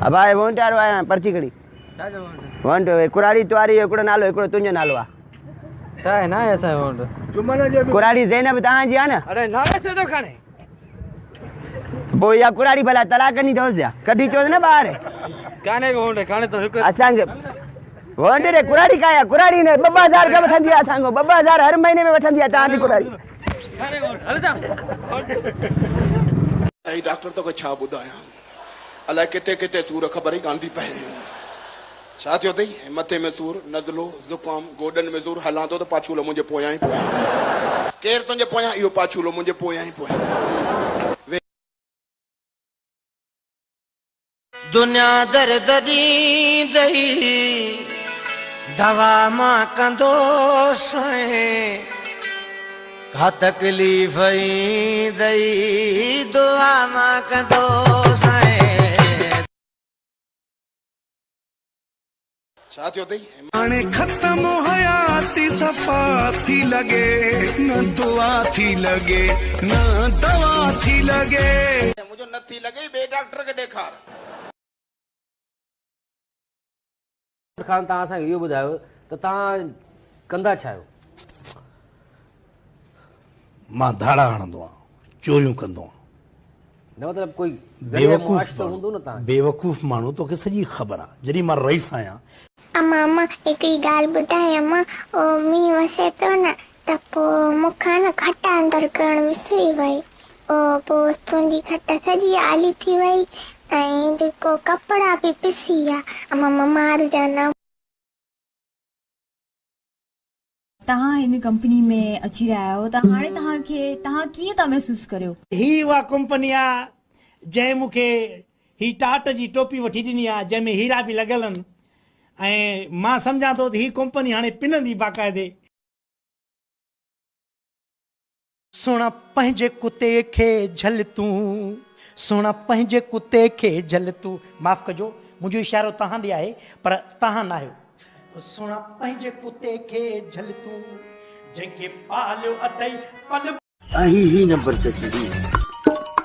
अब आए वोट वारो आया पर्ची खड़ी वोट कुराड़ी तुआरी एकड़ो नालो एकड़ो तुंजो नालो आ छा है ना ऐसा वोट कुराड़ी ज़ैनब तहां जी आ न अरे नाले से तो खाने वो या कुराड़ी भला तलाक नहीं दोस जा कदी चोस न बाहर काने को वोट काने तो असांगे वोट रे कुराड़ी काया कुराड़ी ने 2000 का वठंदी आ असांगो 2000 हर महीने में वठंदी आ तहां जी कुराड़ी काने को हल जा ऐ डॉक्टर तो छा बुधाया अलाए किते किते सूर खबर ही कान थी पए छा थियो अथई मथे में सूर नज़लो ज़ुकाम गोडन में सूर हलां तो पाछूलो मुंहिंजे पोयां ई पोयां केर तुंहिंजे पोयां इहो पाछूलो मुंहिंजे पोयां ई पोयां दुनिया दर्द ॾींदई दवा मां कंदो सोए का तकलीफ़ ईंदई दुआ मां कंदो सोए छा थियो अथई हाणे ख़त्म हयाती सफ़ा थी लगे न दुआ थी लगे न दवा थी लगे मुंहिंजो न थी लॻे ॿिए डॉक्टर खे ॾेखार खान तव्हां असांखे इहो ॿुधायो त तव्हां कंदा छा आहियो मां धाड़ा हणंदो आहियां चोरियूं कंदो आहियां न मतिलबु कोई बेवकूफ़ हूंदो न तव्हां बेवकूफ़ माण्हू तोखे सॼी ख़बर आहे जॾहिं मां रईस आहियां अम्मा अम्मा हिकिड़ी ॻाल्हि ॿुधाए अम्मा मींहुं वसे पियो न त पोइ मूंखां न खटा अंदरि करणु विसरी वई पोइ तुंहिंजी खट सॼी आली थी वई ऐं जेको कपिड़ा बि पिसी विया अम्मा मार जाना तव्हां हिन कंपनी में अची रहिया आहियो त हाणे तव्हां कीअं था महसूस करियो ही उहा कंपनी आहे जंहिं मूंखे ही टाट जी टोपी वठी ॾिनी आहे जंहिंमें हीरा बि लॻियल आहिनि ऐं मां सम्झां थो त ही कंपनी हाणे पिनंदी बाक़ाइदे सुण पंहिंजे कुते खे झल तूं सुण पंहिंजे कुते खे झल तूं माफ़ कजो मुंहिंजो इशारो तव्हां ॾे आहे पर तव्हां न आहियो सुण पंहिंजे कुते खे झल तूं जंहिंखे पालियो अथई पल ही नंबर ते चढ़ी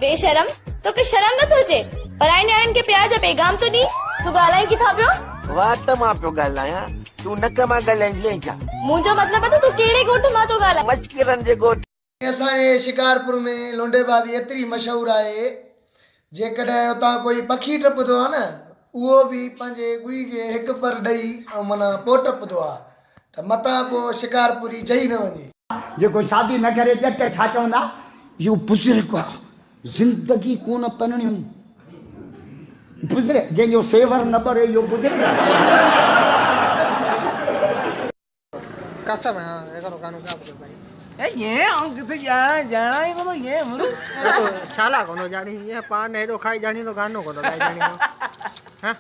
बेशरम तोखे शर्म नथो अचे पराई न्याणियुनि खे प्यार जा पैगाम तो ॾी तूं ॻाल्हाए किथां पियो वाह त मां पियो ॻाल्हायां तूं नक मां ॻाल्हाईंदी आहीं छा मुंहिंजो मतिलबु आहे त तूं कहिड़े ॻोठ मां थो ॻाल्हाए मचकिरनि जे ॻोठ असांजे शिकारपुर में लोंडे बावी एतिरी मशहूरु आहे जेकॾहिं उतां कोई पखी टपंदो आहे न उहो बि पंहिंजे गुई खे हिकु पर ॾेई ऐं माना पोइ टपंदो आहे त मतां को शिकारपुरी जई न वञे जेको शादी न करे ॼट छा चवंदा इहो बुज़ुर्ग आहे ज़िंदगी कोन पनणियूं बुज़ुर्ग जंहिंजो सेवर न भरे इहो बुज़ुर्ग कसम हाँ ऐसा कानून क्या बोल भाई ये हम किथे जाना ही कोन ये मुरु छाला कोनो जानी ये पान हेडो खाई जानी तो गानो कोनो खाई जानी हां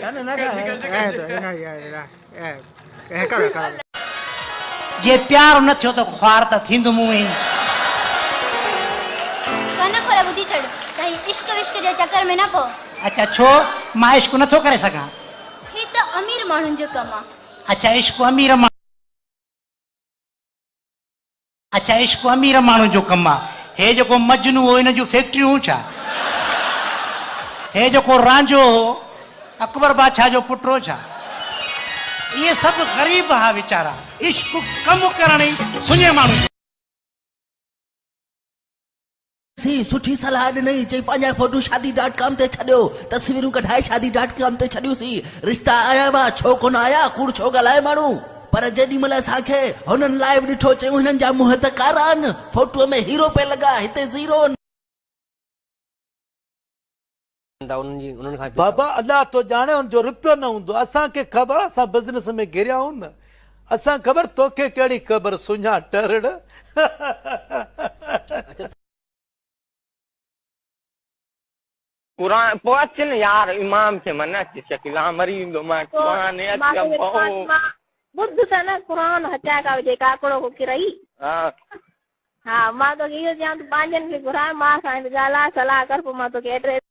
गानो ना खाए तो ना यार कर जे प्यार न थियो त ख्वार त थींदो मूं में कन खोला बुद्धि छड़ कहीं इश्क विश्क जे चक्कर में न पो अच्छा छो मां इश्क नथो करे सघां ही त अमीर माण्हुनि जो कम आहे अच्छा इश्क अमीर माण्हू जो कमु आहे हे जेको मजनू हो हिन जूं फैक्ट्रियूं छा हे जेको रांझो हो अकबर बादशाह जो पुटो छा इहे सभु ग़रीब हा वीचारा इश्क कमु करण ई सुञे माण्हू सुठी सलाह ॾिनई चई पंहिंजा फोटो शादी.com ते छॾियो तस्वीरूं कढाए शादी.com ते छॾियोसीं रिश्ता आया हुआ छो कोन आया कूड़ छो ॻाल्हाए माण्हू पर जेॾी महिल असांखे हुननि लाइव ॾिठो चयूं हिननि जा मुंहं त कारा आहिनि फोटूअ में हीरो पे लॻा हिते ज़ीरो बाबा अल्लाह तो जाने हुनजो रुपयो न हूंदो असांखे ख़बर असां बिज़नेस में घिरिया आहियूं न असां ख़बर तोखे कहिड़ी ख़बर सुञा टरड़ कुरान पोइ अचनि यार इमाम खे मन अचे शकिला मरी वेंदो मां कुरान अचे बुद्ध से न कुरान हटा का जे काकड़ो को किरई हां मां तो इहो जान पांजन के घुरा मां सां ॻाल्हाए सलाह कर पोइ मां तो के एड्रेस